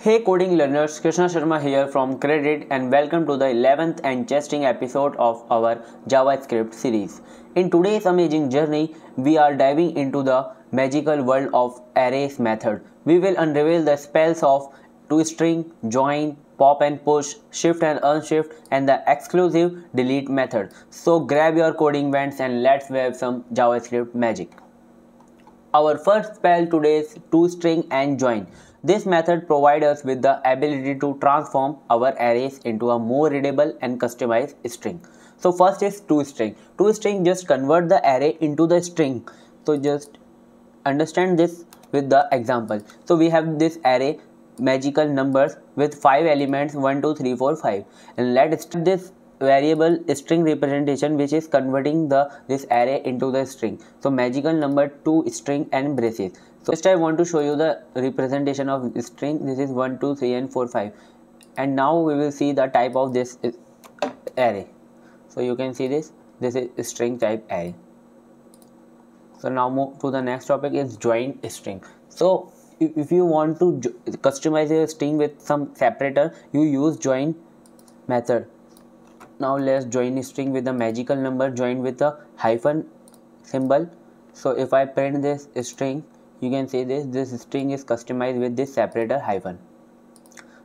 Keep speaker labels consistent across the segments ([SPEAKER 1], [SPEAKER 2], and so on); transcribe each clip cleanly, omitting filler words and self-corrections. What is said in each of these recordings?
[SPEAKER 1] Hey coding learners, Krishna Sharma here from Credit and welcome to the 11th and testing episode of our JavaScript series. In today's amazing journey, we are diving into the magical world of arrays method. We will unravel the spells of toString, join, pop and push, shift and unshift and the exclusive delete method. So grab your coding bands and let's wave some JavaScript magic. Our first spell today is toString and join. This method provides us with the ability to transform our arrays into a more readable and customized string. So first is toString. toString just convert the array into the string. So just understand this with the example. So we have this array magical numbers with 5 elements 1 2 3 4 5 and let's start this variable string representation which is converting this array into the string. So magical number to string and braces. So first I want to show you the representation of string. This is 1 2 3 and 4 5 and now we will see the type of this array. So you can see this is string type array. So now move to the next topic is join string. So if you want to customize your string with some separator, you use join method. Now let's join a string with the magical number joined with a hyphen symbol. So if I print this string, you can see this string is customized with this separator hyphen.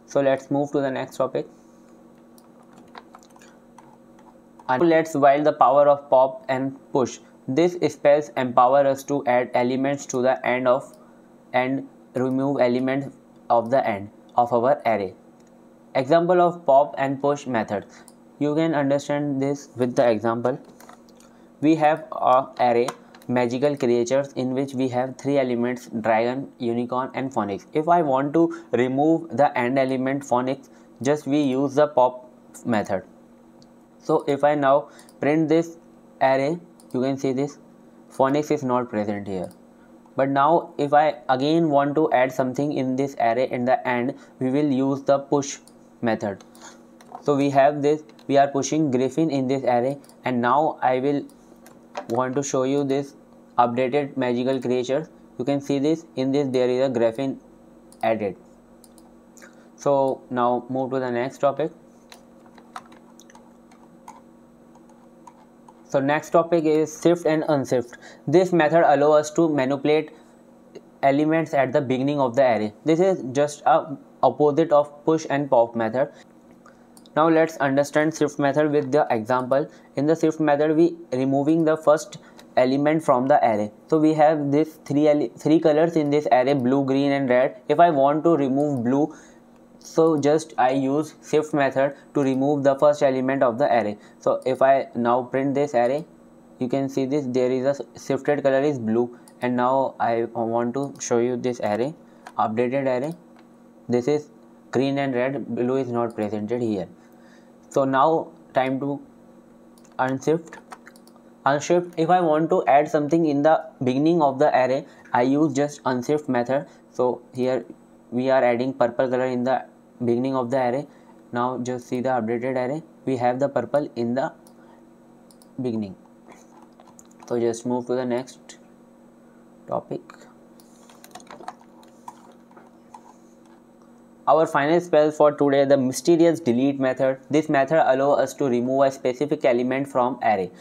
[SPEAKER 1] So let's move to the next topic. And let's while the power of pop and push. This spells empower us to add elements to the end of and remove elements of the end of our array. Example of pop and push method. You can understand this with the example. We have an array magical creatures in which we have 3 elements dragon, unicorn and phoenix. If I want to remove the end element phoenix, just we use the pop method. So if I now print this array, you can see this phoenix is not present here. But now if I again want to add something in this array in the end, we will use the push method. So we have this, we are pushing Griffin in this array and now I will want to show you this updated magical creature. You can see this, in this there is a Griffin added. So now move to the next topic. So next topic is shift and unshift. This method allows us to manipulate elements at the beginning of the array. This is just a opposite of push and pop method. Now let's understand shift method with the example. In the shift method, we removing the first element from the array. So we have this three colors in this array, blue, green and red. If I want to remove blue, so just I use shift method to remove the first element of the array. So if I now print this array, you can see this, there is a shifted color is blue and now I want to show you this array, updated array. This is green and red, blue is not presented here. So now time to unshift. If I want to add something in the beginning of the array, I use just unshift method. So here we are adding purple color in the beginning of the array. Now just see the updated array, we have the purple in the beginning. So just move to the next topic. Our final spell for today, the mysterious delete method. This method allows us to remove a specific element from array.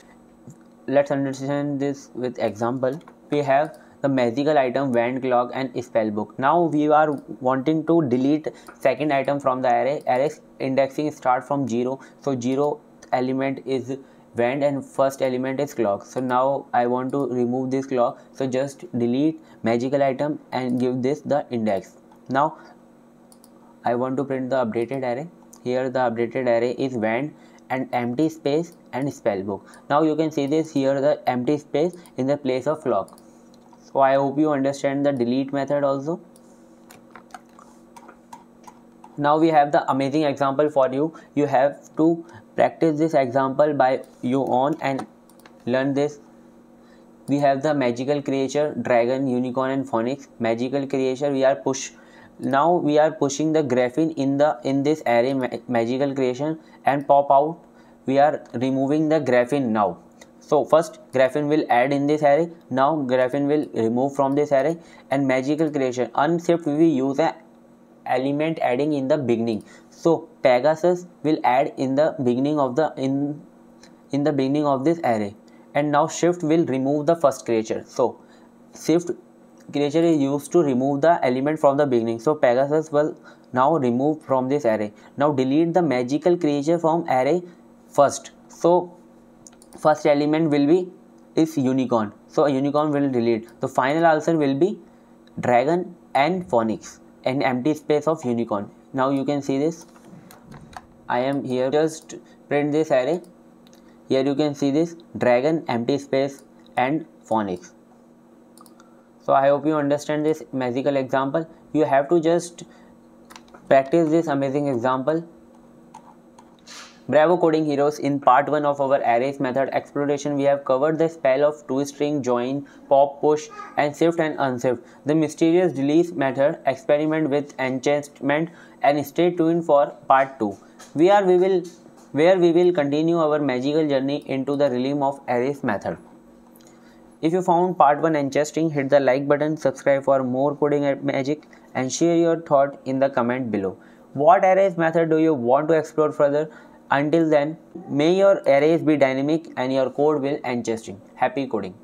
[SPEAKER 1] Let's understand this with example. We have the magical item wand clock and spellbook. Now we are wanting to delete second item from the array. Array indexing start from 0. So 0 element is wand and first element is clock. So now I want to remove this clock. So just delete magical item and give this the index. Now I want to print the updated array. Here the updated array is wand and empty space and spellbook. Now you can see this here, the empty space in the place of clock. So I hope you understand the delete method also. Now we have the amazing example for you. You have to practice this example by your own and learn this. We have the magical creature dragon, unicorn and phoenix. Magical creature we are now we are pushing the Griffin in this array magical creation and pop out. We are removing the Griffin now. So first Griffin will add in this array, now Griffin will remove from this array, and magical creation unshift we will use a element adding in the beginning. So Pegasus will add in the beginning of the in the beginning of this array, and now shift will remove the first creature. So shift creature is used to remove the element from the beginning. So Pegasus will now remove from this array. Now delete the magical creature from array first. So first element will be is unicorn. So a unicorn will delete. The final answer will be dragon and phoenix, an empty space of unicorn. Now you can see this. I am here, just print this array. Here you can see this dragon, empty space and phoenix. So I hope you understand this magical example. You have to just practice this amazing example. Bravo coding heroes, in part 1 of our arrays method exploration, we have covered the spell of toString, join, pop, push and shift and unshift, the mysterious delete method, experiment with enchantment, and stay tuned for part 2 where we will continue our magical journey into the realm of arrays method. If you found part 1 interesting, hit the like button, subscribe for more coding magic and share your thought in the comment below. What arrays method do you want to explore further? Until then, may your arrays be dynamic and your code will interesting. Happy coding.